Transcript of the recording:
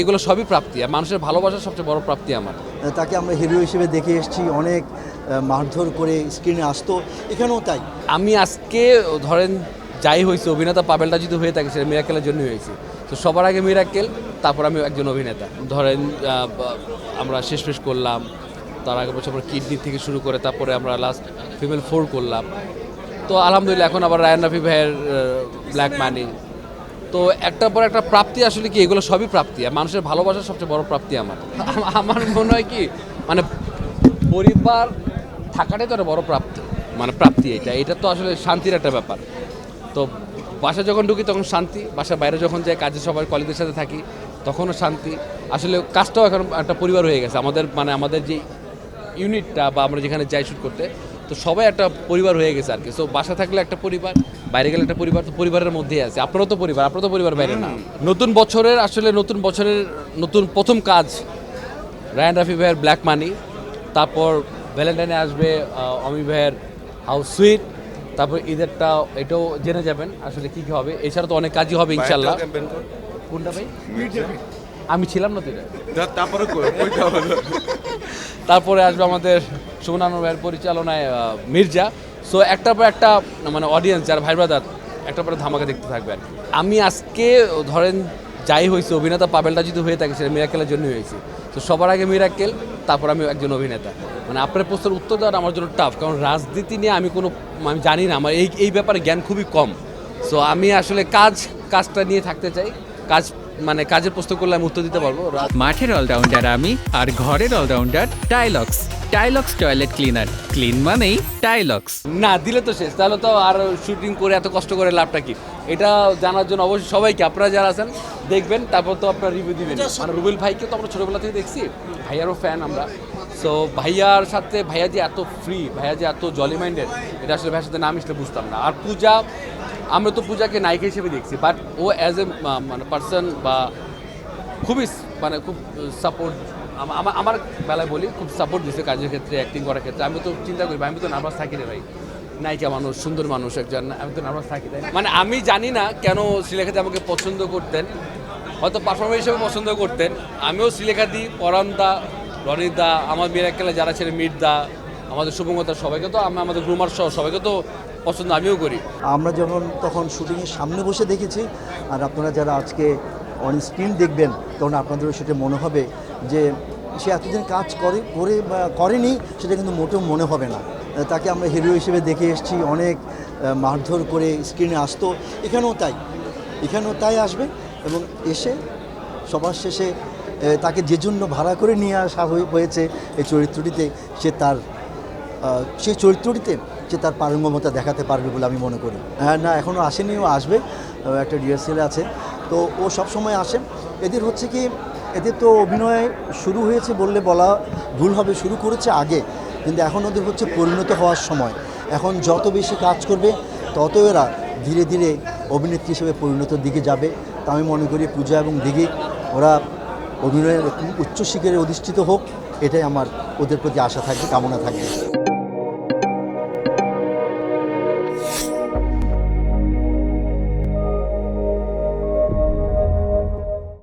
এগুলো সবই প্রাপ্তি আর মানুষের ভালোবাসা সবচেয়ে বড় প্রাপ্তি আমার। তাকে আমরা হিরো হিসেবে দেখে এসেছি, অনেক মারধর করে স্ক্রিনে আসতো, এখানেও তাই। আমি আজকে ধরেন যাই হয়েছে অভিনেতা পাবেলটা যদি হয়ে থাকে সেটা মিরাকেলের জন্য হয়েছে। তো সবার আগে মিরাকেল, তারপর আমি একজন অভিনেতা। ধরেন আমরা শেষ করলাম, তার আগে বছর কিডনি থেকে শুরু করে তারপরে আমরা লাস্ট ফিমেল 4 করলাম। তো আলহামদুলিল্লাহ এখন আবার রায়ান রাফি ভাইয়ের ব্ল্যাক মানি। তো একটার পর একটা প্রাপ্তি, আসলে কি এগুলো সবই প্রাপ্তি আর মানুষের ভালোবাসা সবচেয়ে বড় প্রাপ্তি আমার। আমার মনে হয় কি মানে পরিবার থাকাটাই তো একটা বড় প্রাপ্তি, মানে প্রাপ্তি এটা তো আসলে শান্তির একটা ব্যাপার। তো বাসা যখন ঢুকি তখন শান্তি, বাসার বাইরে যখন যাই কাজে সবাই কলিগদের সাথে থাকি তখনও শান্তি। আসলে কাজটাও এখন একটা পরিবার হয়ে গেছে আমাদের, মানে আমাদের যে ইউনিটটা বা আমরা যেখানে যাই শুট করতে, তো সবাই একটা পরিবার হয়ে গেছে আর কি। সো বাসা থাকলে একটা পরিবার, বাইরে গেলে একটা পরিবার, তো পরিবারের মধ্যেই আছে। আপনারও তো পরিবার, আপনার তো পরিবার বাইরে না। নতুন বছরের নতুন প্রথম কাজ রায়ান রাফি ভাইয়ের ব্ল্যাক মানি, তারপর ভ্যালেন্টাইনে আসবে অমি ভাইয়ের হাউস সুইট, তারপর ঈদেরটা এটাও জেনে যাবেন আসলে কী কী হবে। এছাড়া তো অনেক কাজই হবে ইনশাল্লাহ। কোনটা ভাই? আমি ছিলাম না তো এটা। তারপরে আসবে আমাদের সুমন ভাইয়ের পরিচালনায় মির্জা। সো একটার পর একটা মানে অডিয়েন্স যারা ভাই ব্রাদার একটার পরে ধামাকা দেখতে থাকবে আর কি। আমি আজকে ধরেন যাই হয়েছে অভিনেতা পাবেলটা যদি হয়ে থাকে সেটা মিরাকেলের জন্য হয়েছে। তো সবার আগে মিরাকেল, তারপর আমি একজন অভিনেতা। মানে আপনার প্রশ্নের উত্তর দেওয়াটা আমার জন্য টাফ, কারণ রাজনীতি নিয়ে আমি জানি না, আমার এই ব্যাপারে জ্ঞান খুবই কম। সো আমি আসলে কাজটা নিয়ে থাকতে চাই। কাজের প্রশ্ন করলে আমি উত্তর দিতে পারবো। মাঠের অলরাউন্ডার আমি, আর ঘরের allrounder Taylux. Taylux toilet cleaner, clean মানেই টাইলক্স। না দিলে তো শেষ, তাহলে তো আর শুটিং করে এত কষ্ট করে লাভটা কি? এটা জানার জন্য অবশ্যই সবাইকে, আপনারা যারা আছেন দেখবেন, তারপর তো আপনারা রিভিউ দিবেন। মানে রুবেল ভাইকে তো আমরা ছোটোবেলা থেকে দেখছি, ভাইয়ারও ফ্যান আমরা। সো ভাইয়ার সাথে ভাইয়া যে এত ফ্রি, ভাইয়া যে এত জলি মাইন্ডেড, এটা আসলে ভাইয়ের সাথে না মিশলে বুঝতাম না। আর পূজা, আমরা তো পূজাকে নায়িকা হিসেবে দেখছি, বাট ও অ্যাজ এ মানে পার্সন বা খুব সাপোর্ট, আমার বেলায় বলি, খুব সাপোর্ট দিচ্ছে কাজের ক্ষেত্রে, অ্যাক্টিং করার ক্ষেত্রে। আমি তো চিন্তা করি আমি তো নার্ভাস থাকি রে ভাই, নায়িকা মানুষ, সুন্দর মানুষ একজন, আমি তো নার্ভাস থাকি, তাই মানে আমি জানি না কেন শ্রীলেখাতে আমাকে পছন্দ করতেন, হয়তো পারফরমেন্স হিসেবে পছন্দ করতেন। আমিও শ্রীলেখা দিই, পরান্দা, রনিদা, আমার মিরাকেলে যারা ছিলেন, মির্দা, আমাদের শুভঙ্গতা, সবাইকে তো আমাদের গ্রুমার সহ সবাইকে তো পছন্দ আমিও করি। আমরা যেমন তখন শুটিংয়ের সামনে বসে দেখেছি, আর আপনারা যারা আজকে অন স্ক্রিন দেখবেন তখন আপনাদেরও সেটা মনে হবে যে সে এতদিন কাজ করেনি, সেটা কিন্তু মোটেও মনে হবে না। তাকে আমরা হিরো হিসেবে দেখে এসেছি, অনেক মারধর করে স্ক্রিনে আসতো, এখানেও তাই আসবে। এবং এসে সবার শেষে তাকে যে জন্য ভাড়া করে নিয়ে আসা হয়েছে এই চরিত্রটিতে, সে চরিত্রটিতে সে তার পারঙ্গমতা দেখাতে পারবে বলে আমি মনে করি। না, এখনও আসেনি, ও আসবে, একটা রিহার্সেল আছে, তো ও সব সময় আসে। এদের তো অভিনয় শুরু হয়েছে বলা ভুল হবে, শুরু করেছে আগে, কিন্তু এখন ওদের হচ্ছে পরিণত হওয়ার সময়। এখন যত বেশি কাজ করবে তত এরা ধীরে ধীরে অভিনেত্রী হিসেবে পরিণতির দিকে যাবে। তা আমি মনে করি পূজা এবং দিঘি ওরা অভিনয়ের উচ্চ শিখরে অধিষ্ঠিত হোক, এটাই আমার ওদের প্রতি আশা থাকবে, কামনা থাকবে।